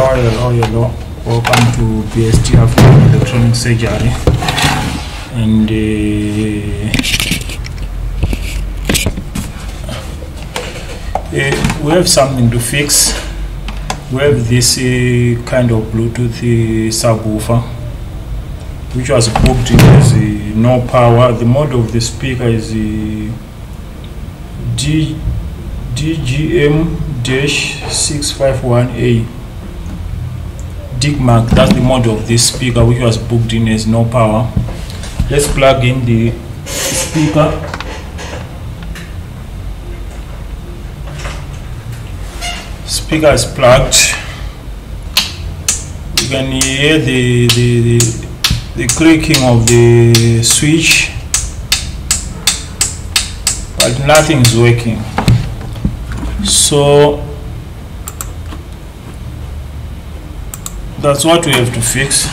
Hello, welcome to BST African Electronic Surgery. And we have something to fix. We have this kind of Bluetooth subwoofer which was booked in as no power. The model of the speaker is DGM-651A. Digmark, that's the model of this speaker which was booked in as no power. Let's plug in the speaker. Speaker is plugged. You can hear the clicking of the switch, but nothing is working. So that's what we have to fix.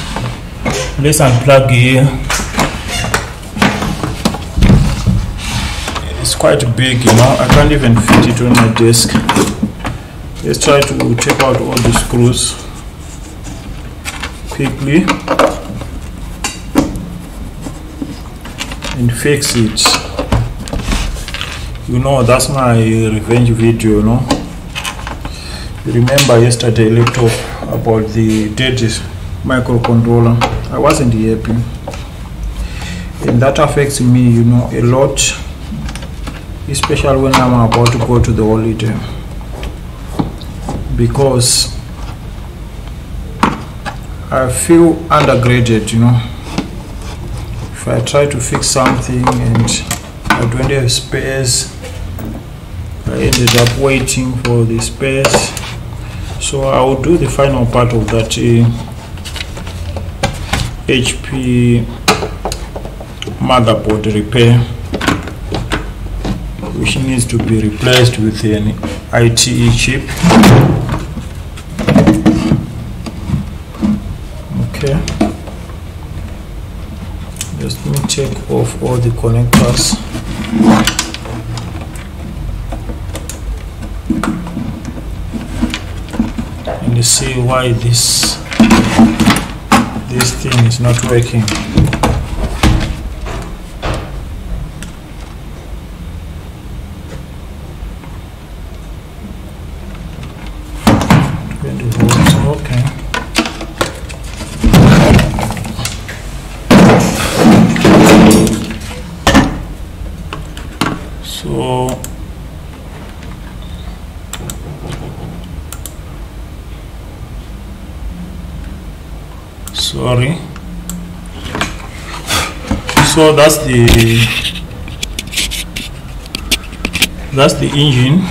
Let's unplug here. It's quite big, you know. I can't even fit it on my desk. Let's try to take out all the screws quickly and fix it. You know, that's my revenge video, you know. You remember yesterday I talked about the dead microcontroller. I wasn't happy, and that affects me, you know, a lot, especially when I'm about to go to the holiday, because I feel undergraded, you know. If I try to fix something and I don't have space, I ended up waiting for the space. So I will do the final part of that HP motherboard repair, which needs to be replaced with an ITE chip. Okay, let me take off all the connectors. And see why this thing is not working. Okay. So sorry. So that's the engine.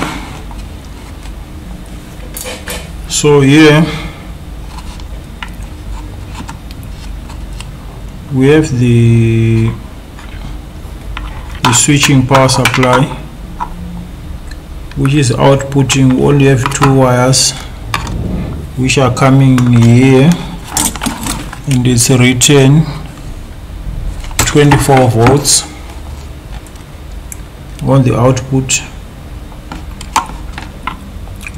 So here we have the switching power supply, which is outputting. We only have two wires which are coming here, and it's a return 24 volts on the output.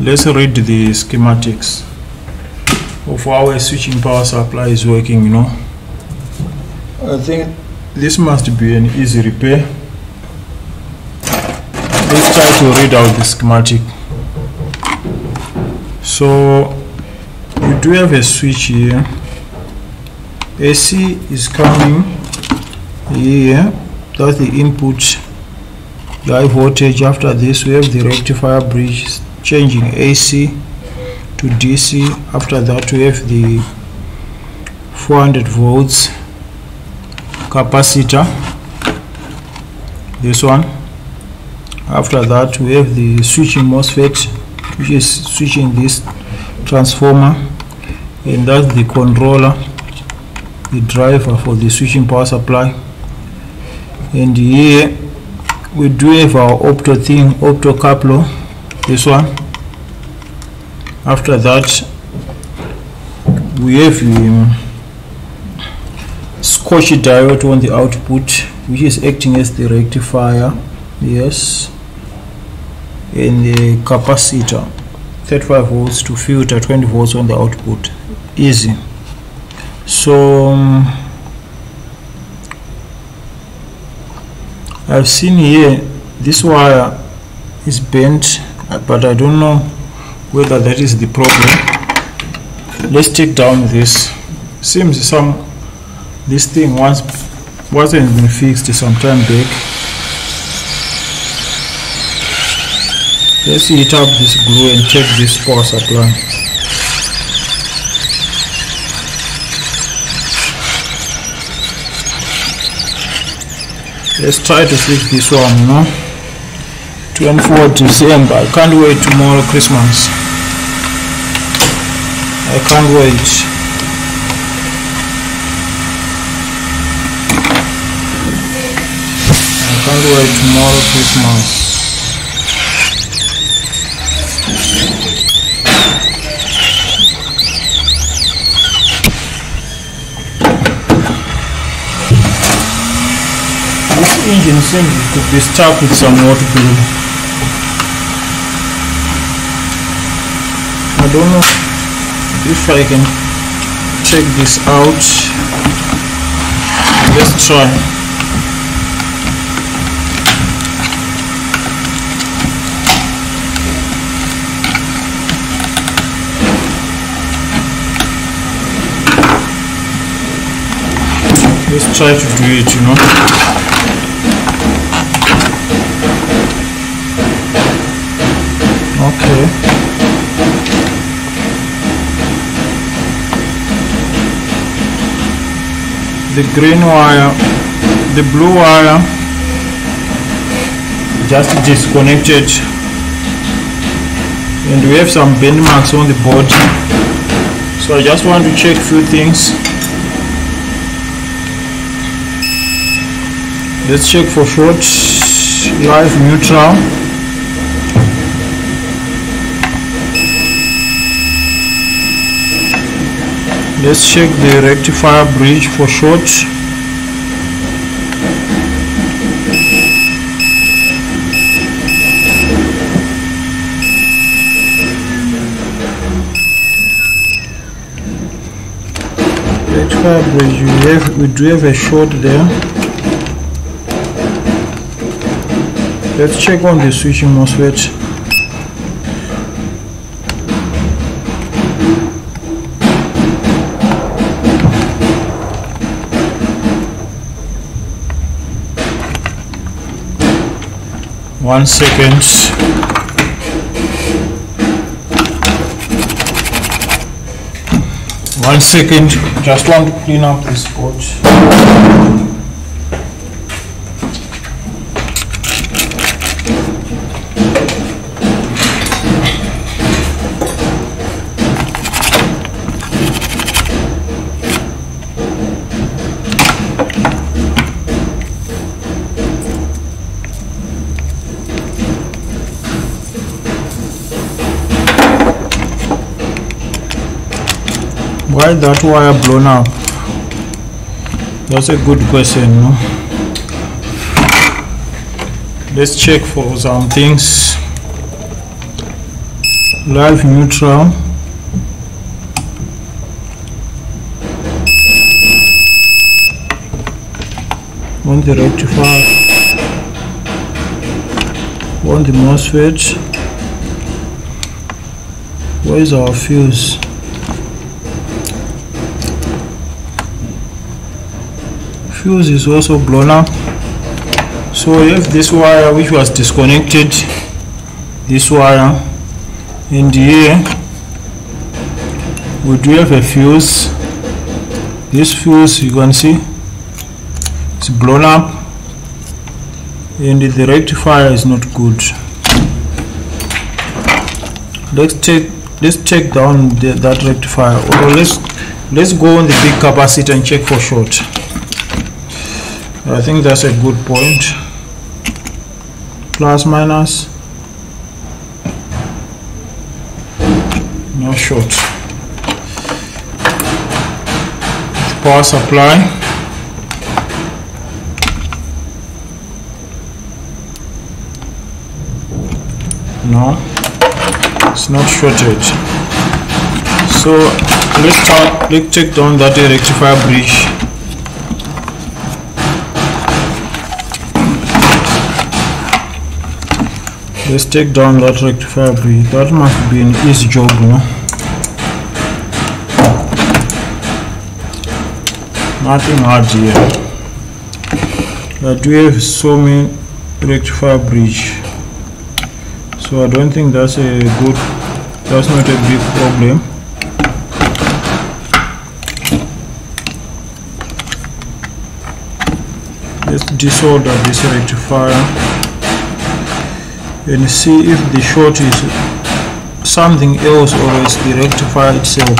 Let's read the schematics of how a switching power supply is working, you know. I think this must be an easy repair. Let's try to read out the schematic. So we do have a switch here. AC is coming here, that's the input, the high voltage. After this we have the rectifier bridge changing AC to DC. After that we have the 400 volts capacitor, this one. After that we have the switching MOSFET, which is switching this transformer, and that's the controller, the driver for the switching power supply. And here we do have our opto coupler, this one. After that we have Scotch diode on the output, which is acting as the rectifier, yes, and the capacitor. 35 volts to filter 20 volts on the output. Easy. So I've seen here this wire is bent, but I don't know whether that is the problem. Let's take down this. Seems this thing wasn't been fixed some time back. Let's heat up this glue and check this power supply. Let's try to fix this one, 24th December. I can't wait tomorrow, Christmas. I can't wait. I can't wait tomorrow, Christmas. This engine seems it could be stuck with some water glue. I don't know if I can check this out. Let's try. Let's try to do it, Okay. The green wire, the blue wire just disconnected, and we have some bend marks on the board. So I just want to check a few things. Let's check for short, live, neutral. Let's check the rectifier bridge for short. Rectifier bridge, we do have a short there. Let's check on the switching MOSFET. One second. One second. Just want to clean up this board. Why that wire blown up? That's a good question, Let's check for some things. Live, neutral. On the rectifier. On the MOSFET. Where is our fuse? Fuse is also blown up. So we have this wire which was disconnected, this wire, and here we do have a fuse. This fuse, you can see it's blown up, and the rectifier is not good. Let's take down that rectifier, or let's go on the big capacitor and check for short. I think that's a good point. Plus, minus. No short. Power supply. No. it's not shorted. So let's take down that rectifier bridge. Let's take down that rectifier bridge. That must be an easy job, you know. Nothing hard here. But we have so many rectifier bridge, so I don't think that's not a big problem. Let's desolder this rectifier and see if the short is something else or it's the rectifier itself.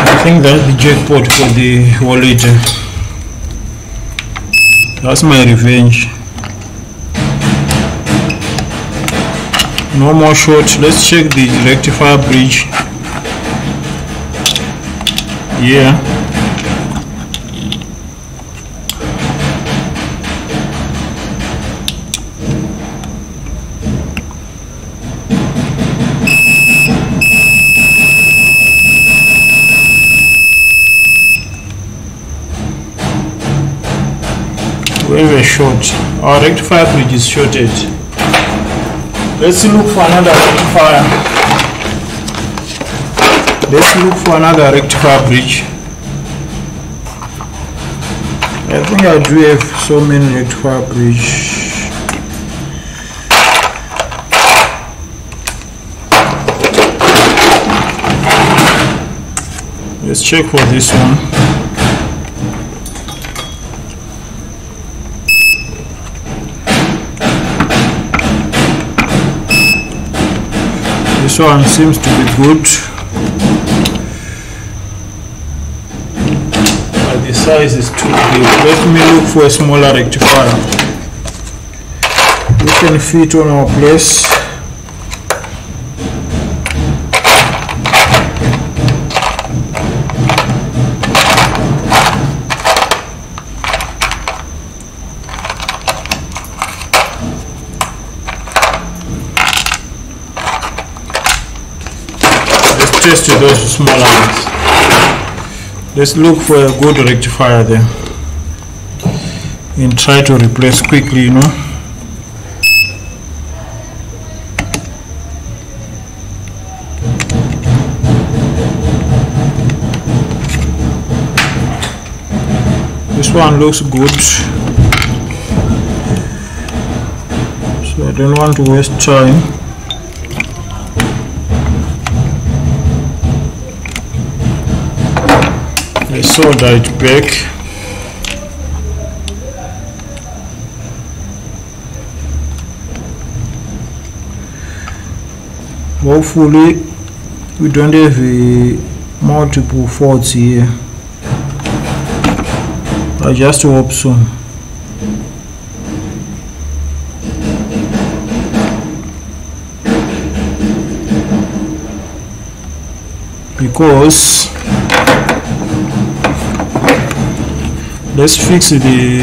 I think that's the jackpot for the wallet. That's my revenge. No more short. Let's check the rectifier bridge. Yeah. Very short. Our rectifier bridge is shorted. Let's look for another rectifier. Let's look for another rectifier bridge. I think I do have so many rectifier bridge. Let's check for this one. This one seems to be good, but the size is too big. Let me look for a smaller rectifier. We can fit on our place. Test those smaller ones. Let's look for a good rectifier there and try to replace quickly, you know. This one looks good, so I don't want to waste time. I solder it back. Hopefully we don't have multiple faults here. I just hope so. Because let's fix this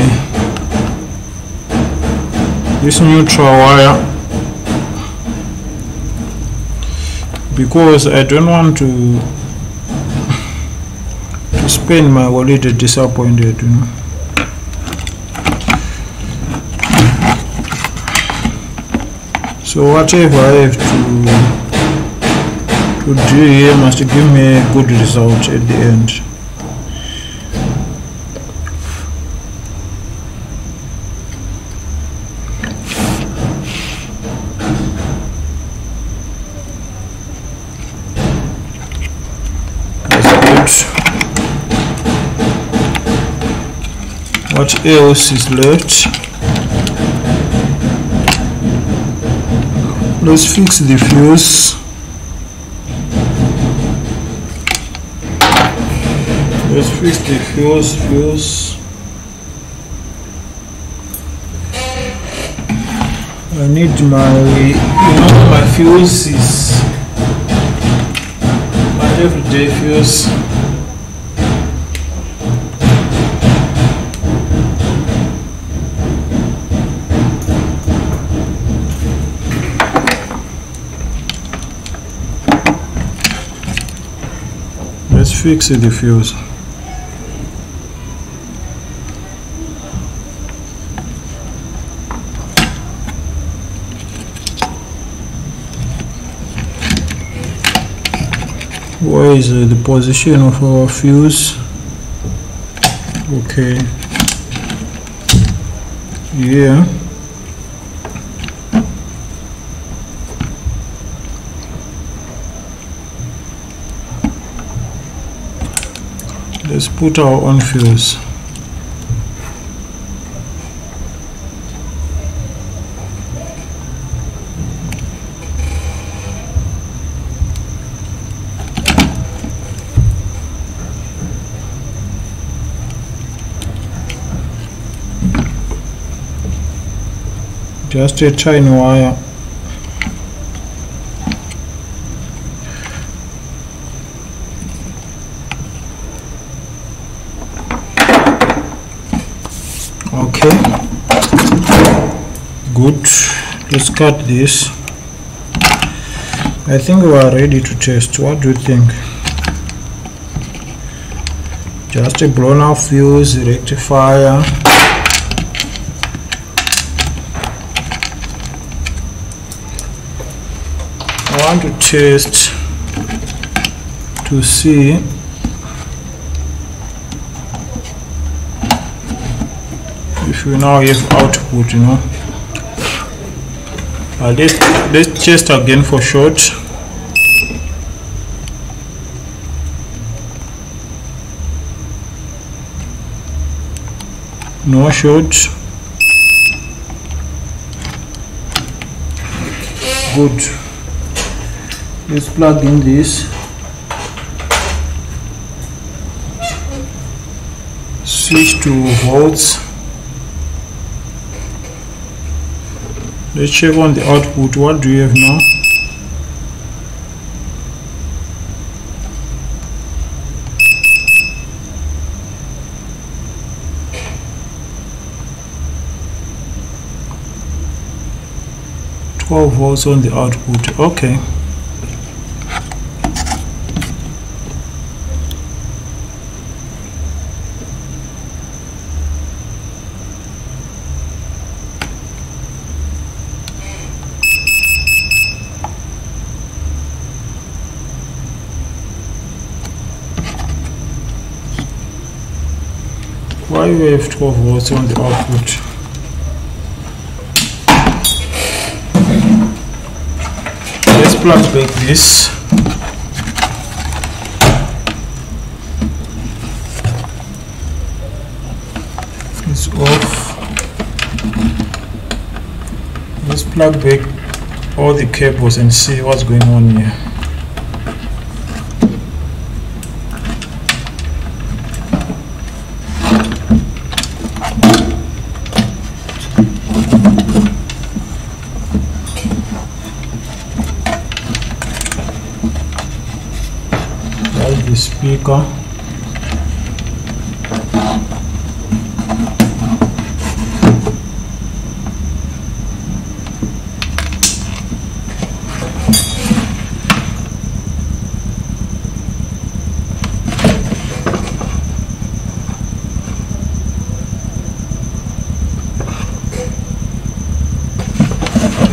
neutral wire, because I don't want to spend my wallet disappointed, you know. So whatever I have to do here must give me a good result at the end. What else is left? Let's fix the fuse. fix the fuse. I need my fuse is my everyday fuse. Let's fix the fuse. Where is the position of our fuse? Okay, yeah. Let's put our own fuse. Just a tiny wire. Okay, good. Let's cut this. I think we are ready to test. What do you think? Just a blown out fuse, rectifier. I want to test to see if we now have output, let's test again for short. No short. Good. Let's plug in this. Switch to volts. Let's check on the output. What do you have now? Volts on the output. Okay. Why we have 12 volts on the output? Let's plug back this. It's off. Let's plug back all the cables and see what's going on here. The speaker.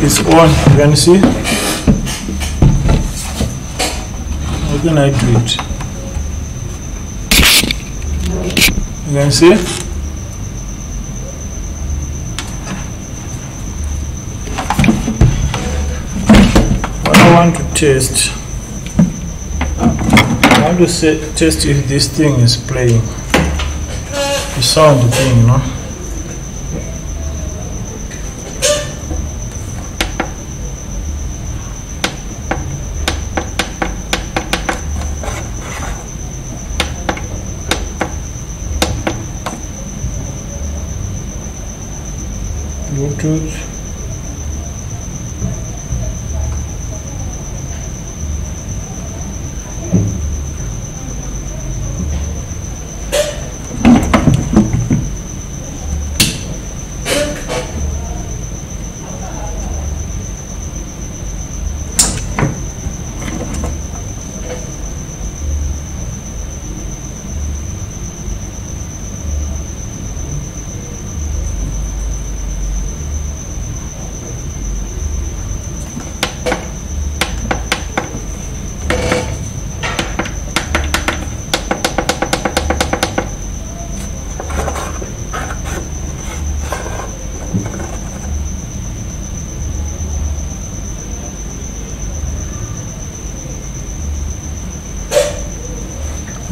It's on, you can see. How can I do it? You can see. What I want to test, I want to test if this thing is playing. The sound thing, Bluetooth.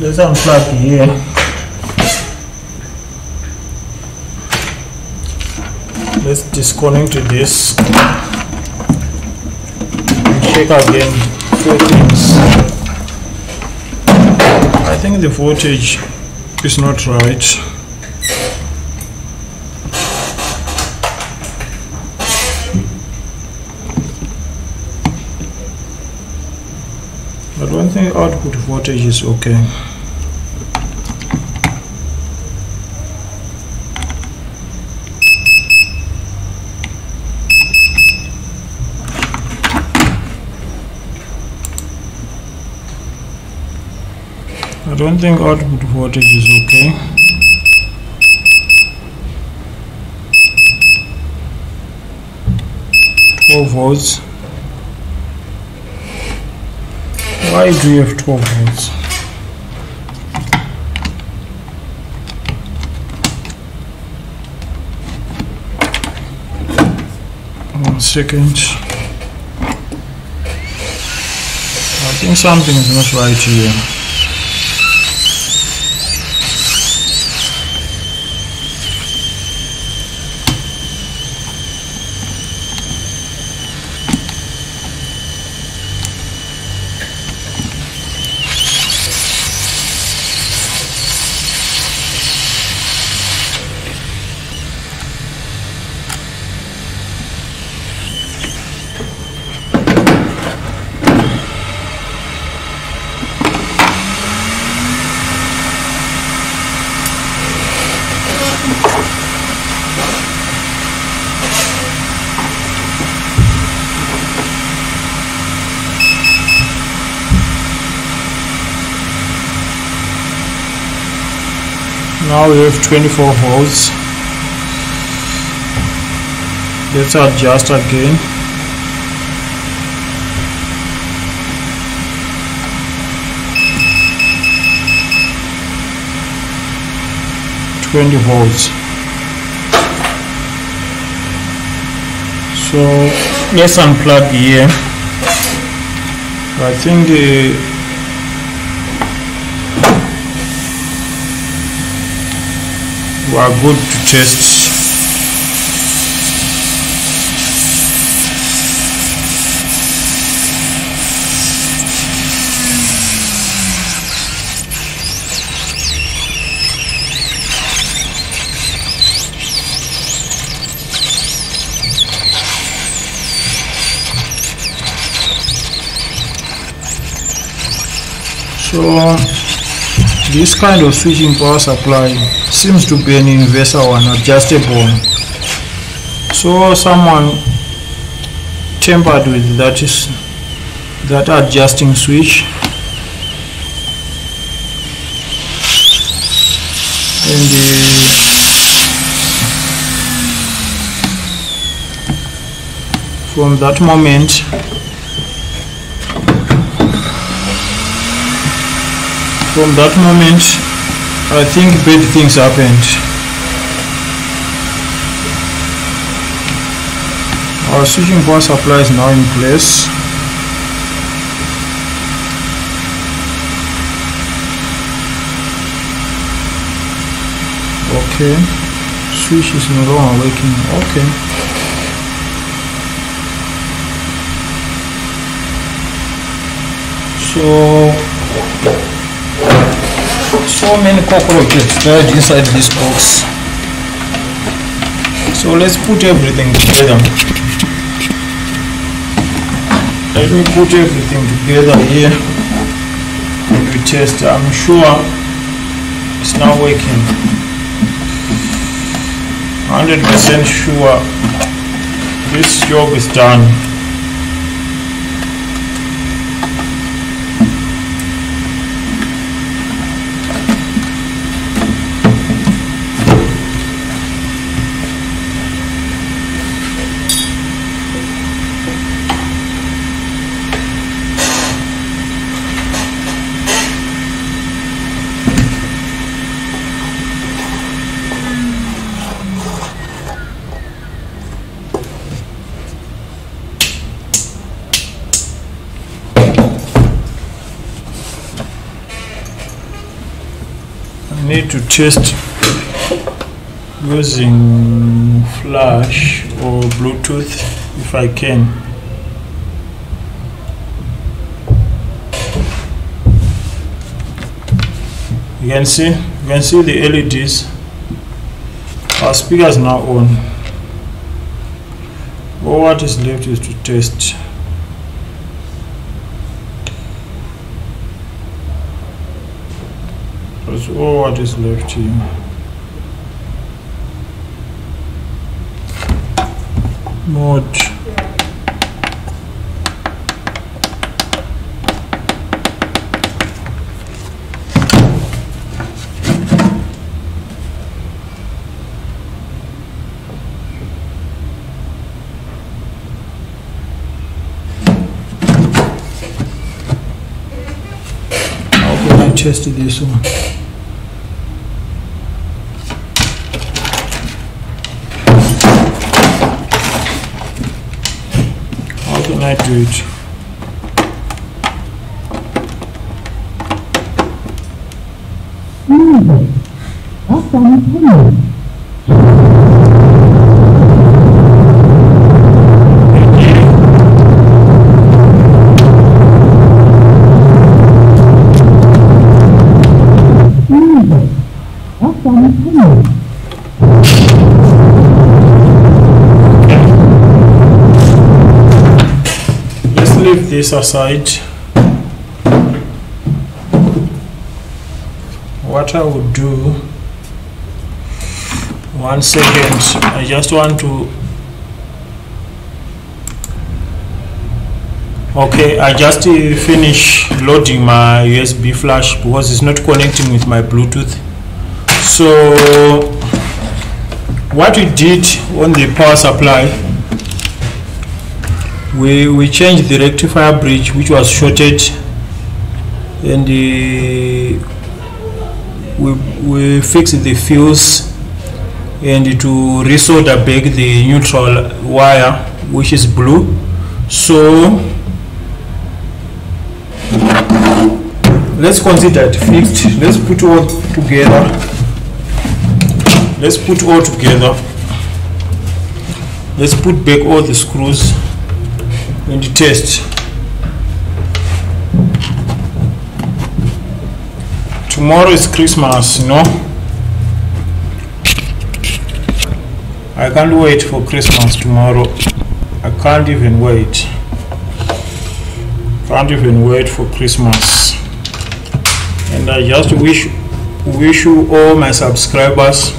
Let's unplug here. Let's disconnect this and check again few things. I think the voltage is not right. I don't think output voltage is okay. I don't think output voltage is okay. Volts. Why do you have 12 volts? One second. I think something is not right here. Now we have 24 volts. Let's adjust again. volts. So let's unplug here. I think we are good to test. So this kind of switching power supply seems to be an inverter or an adjustable. So someone tampered with that adjusting switch, and from that moment I think bad things happened. Our switching power supply is now in place. Okay, switch is no longer working. Okay. So many cockroaches died inside this box. So let's put everything together. Let me put everything together here and we test. I'm sure it's now working. 100% sure this job is done. I need to test using flash or Bluetooth if I can. You can see the LEDs. Our speaker is now on. All what is left is to test. That's all what is left here. Mode. How can I test this one? How can I do it? Let's leave this aside. What I would do, 1 second, I just want to, okay, I just finish loading my USB flash because it's not connecting with my Bluetooth. So what we did on the power supply, we changed the rectifier bridge which was shorted, and we fixed the fuse and to resolder back the neutral wire which is blue. So let's consider it fixed. Let's put all together. Let's put back all the screws and test. Tomorrow is Christmas, you know. I can't wait for Christmas tomorrow. I can't even wait. For Christmas. And I just wish you all my subscribers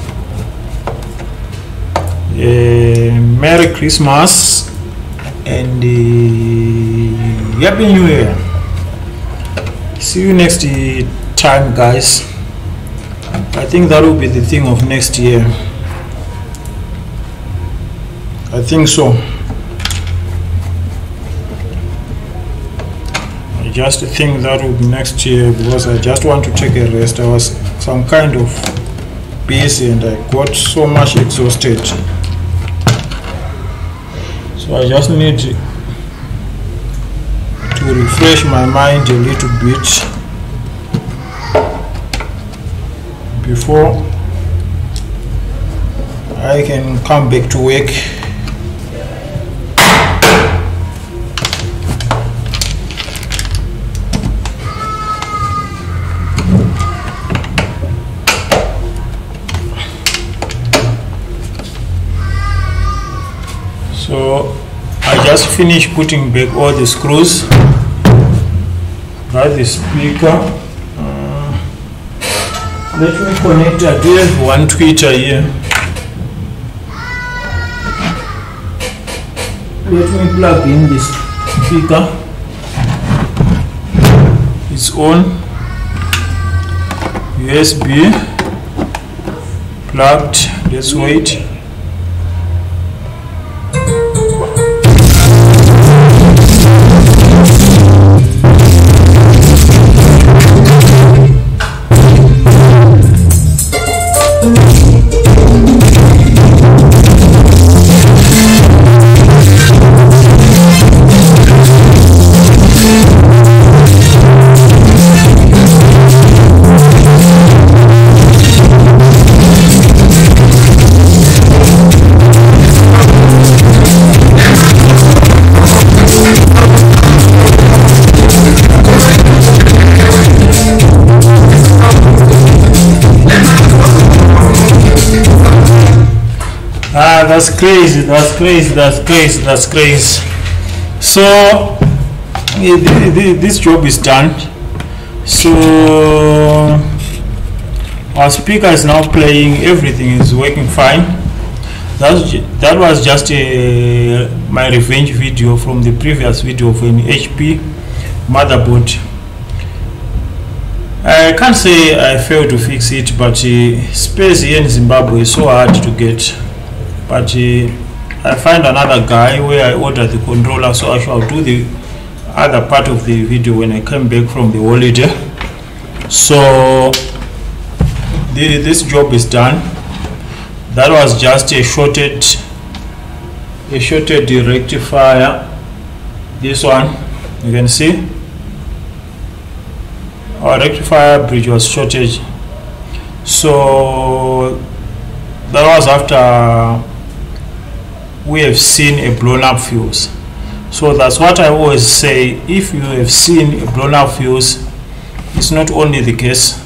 a Merry Christmas and Happy New Year. See you next time, guys. I think that will be the thing of next year. I think so. I just think that will be next year because I just want to take a rest. I was some kind of busy and I got so much exhausted. So I just need to refresh my mind a little bit before I can come back to work. finished putting back all the screws. That's the speaker. Let me connect. I do have one tweeter here. Let me plug in this speaker. It's on. USB plugged. Let's wait. That's crazy. So this job is done. So our speaker is now playing, everything is working fine. That was just my revenge video from the previous video of an HP motherboard. I can't say I failed to fix it, but space here in Zimbabwe is so hard to get. But I find another guy where I ordered the controller, so I shall do the other part of the video when I come back from the holiday. So this job is done. That was just a shorted rectifier. This one you can see our rectifier bridge was shorted. So that was after we have seen a blown up fuse. So that's what I always say, if you have seen a blown up fuse, it's not only the case.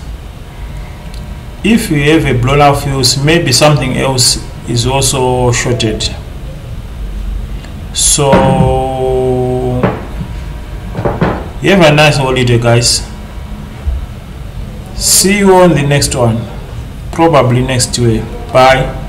If you have a blown up fuse, maybe something else is also shorted. So you have a nice holiday, guys. See you on the next one, probably next week. Bye.